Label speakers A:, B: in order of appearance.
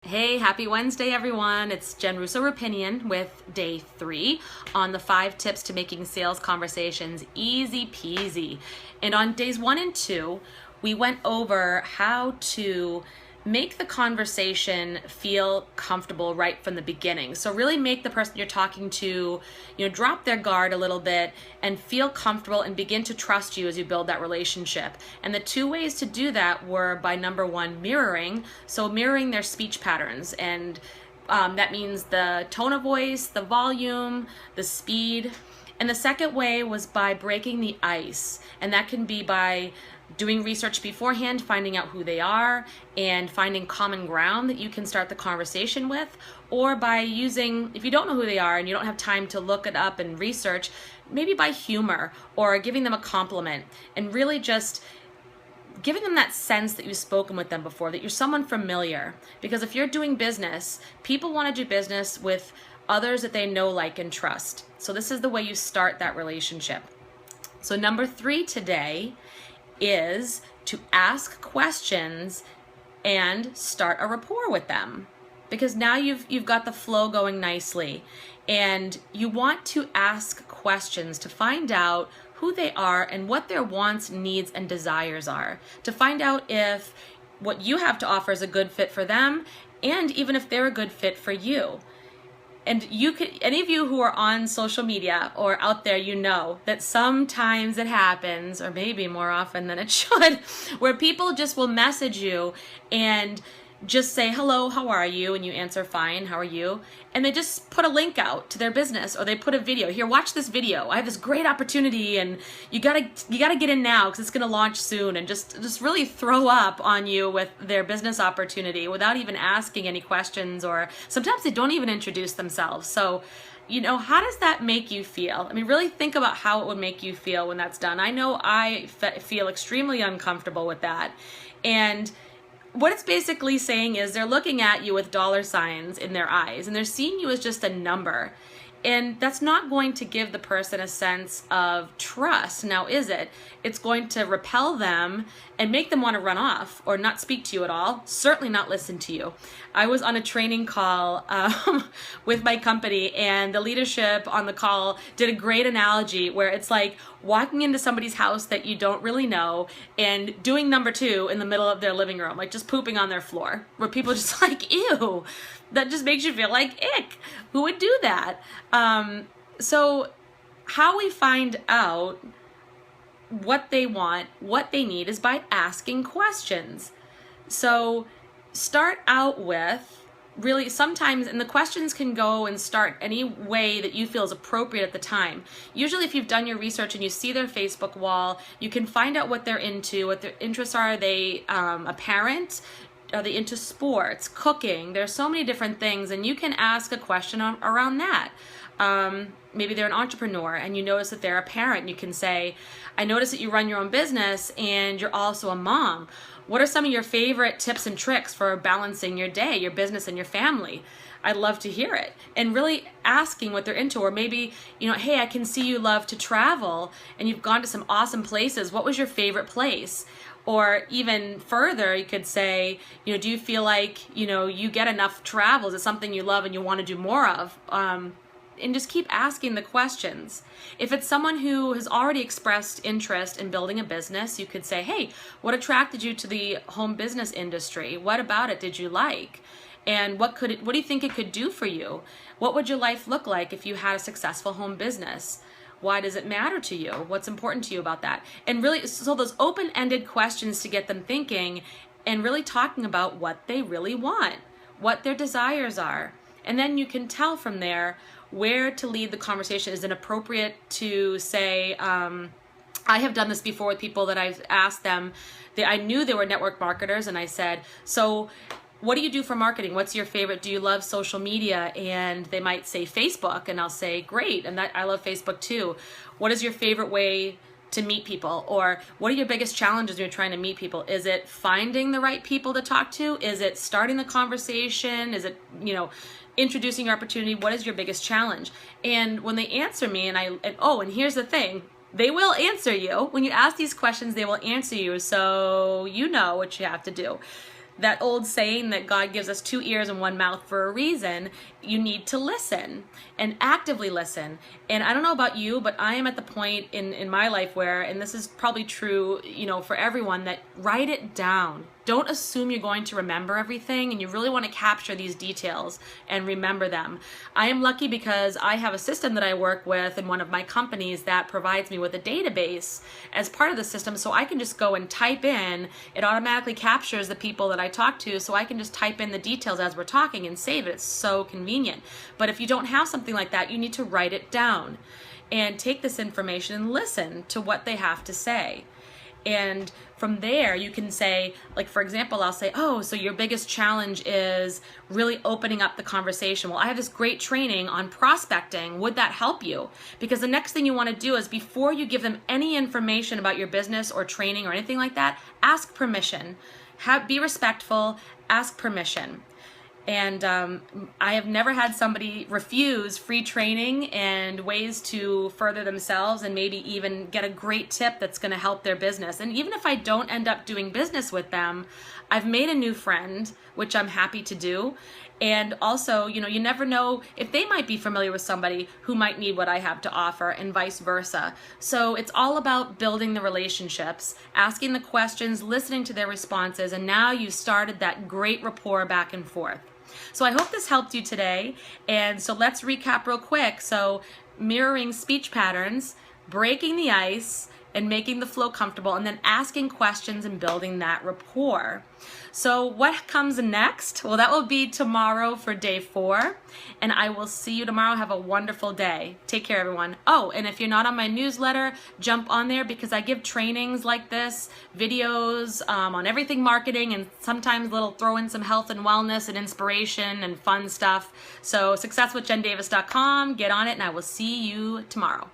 A: Hey, happy Wednesday, everyone. It's Jen Russo-Rapinion with day 3 on the 5 tips to making sales conversations easy peasy. And on days 1 and 2, we went over how to make the conversation feel comfortable right from the beginning. So really make the person you're talking to, drop their guard a little bit and feel comfortable and begin to trust you as you build that relationship. And the 2 ways to do that were by number 1, mirroring. So mirroring their speech patterns, and that means the tone of voice, the volume, the speed. And the second way was by breaking the ice, and that can be by doing research beforehand, finding out who they are, and finding common ground that you can start the conversation with, or by using, if you don't know who they are and you don't have time to look it up and research, maybe by humor or giving them a compliment, and really just giving them that sense that you've spoken with them before, that you're someone familiar. Because if you're doing business, people want to do business with others that they know, like, and trust. So this is the way you start that relationship. So number 3 today is to ask questions and start a rapport with them, because now you've got the flow going nicely, and you want to ask questions to find out who they are and what their wants, needs, and desires are, to find out if what you have to offer is a good fit for them, and even if they're a good fit for you. And any of you who are on social media or out there, that sometimes it happens, or maybe more often than it should, where people just will message you and just say, hello, how are you? And you answer, fine, how are you? And they just put a link out to their business, or they put a video. Here, watch this video. I have this great opportunity, and you gotta get in now because it's gonna launch soon, and just really throw up on you with their business opportunity without even asking any questions, or sometimes they don't even introduce themselves. So, how does that make you feel? I mean, really think about how it would make you feel when that's done. I know I feel extremely uncomfortable with that. And what it's basically saying is they're looking at you with dollar signs in their eyes, and they're seeing you as just a number. And that's not going to give the person a sense of trust, now is it? It's going to repel them and make them want to run off or not speak to you at all, certainly not listen to you. I was on a training call with my company, and the leadership on the call did a great analogy where it's like walking into somebody's house that you don't really know and doing number 2 in the middle of their living room, like just pooping on their floor, where people are just like, ew, that just makes you feel like ick. Who would do that? So how we find out what they want, what they need, is by asking questions. So start out with really, sometimes, and the questions can go and start any way that you feel is appropriate at the time. Usually if you've done your research and you see their Facebook wall, you can find out what they're into, what their interests are. Are they a parent? Are they into sports, cooking? There's so many different things, and you can ask a question around that. Maybe they're an entrepreneur and you notice that they're a parent. You can say, I notice that you run your own business and you're also a mom. What are some of your favorite tips and tricks for balancing your day, your business, and your family? I'd love to hear it. And really asking what they're into. Or maybe, hey, I can see you love to travel and you've gone to some awesome places. What was your favorite place? Or even further, you could say, do you feel like, you get enough travel? Is it something you love and you want to do more of? And just keep asking the questions. If it's someone who has already expressed interest in building a business, you could say, hey, what attracted you to the home business industry? What about it did you like? And what do you think it could do for you? What would your life look like if you had a successful home business? Why does it matter to you? What's important to you about that? And really, so those open-ended questions to get them thinking and really talking about what they really want, what their desires are. And then you can tell from there where to lead the conversation. Is it appropriate to say, I have done this before with people that I've asked them, I knew they were network marketers, and I said, so what do you do for marketing? What's your favorite? Do you love social media? And they might say Facebook, and I'll say, great, and I love Facebook too. What is your favorite way to meet people? Or what are your biggest challenges when you're trying to meet people? Is it finding the right people to talk to? Is it starting the conversation? Is it, introducing your opportunity? What is your biggest challenge? And when they answer me, and here's the thing, they will answer you. When you ask these questions, they will answer you, so you know what you have to do. that old saying that God gives us 2 ears and 1 mouth for a reason. You need to listen and actively listen. And I don't know about you, but I am at the point in my life where, and this is probably true, for everyone, that write it down. Don't assume you're going to remember everything, and you really want to capture these details and remember them. I am lucky because I have a system that I work with in one of my companies that provides me with a database as part of the system, so I can just go and type in. It automatically captures the people that I talk to, so I can just type in the details as we're talking and save it. It's so convenient. But if you don't have something like that, you need to write it down and take this information and listen to what they have to say. And from there, you can say, like, for example, I'll say, oh, so your biggest challenge is really opening up the conversation. Well, I have this great training on prospecting. Would that help you? Because the next thing you want to do is, before you give them any information about your business or training or anything like that, ask permission. Be respectful, ask permission. And I have never had somebody refuse free training and ways to further themselves and maybe even get a great tip that's going to help their business. And even if I don't end up doing business with them, I've made a new friend, which I'm happy to do. And also, you never know if they might be familiar with somebody who might need what I have to offer, and vice versa. So it's all about building the relationships, asking the questions, listening to their responses, and now you've started that great rapport back and forth. So I hope this helped you today. And so let's recap real quick. So mirroring speech patterns, breaking the ice, and making the flow comfortable, and then asking questions and building that rapport. So what comes next? Well, that will be tomorrow for day 4, and I will see you tomorrow. Have a wonderful day. Take care, everyone. Oh, and if you're not on my newsletter, jump on there, because I give trainings like this, videos on everything marketing, and sometimes throw in some health and wellness and inspiration and fun stuff. So successwithjendavis.com, get on it, and I will see you tomorrow.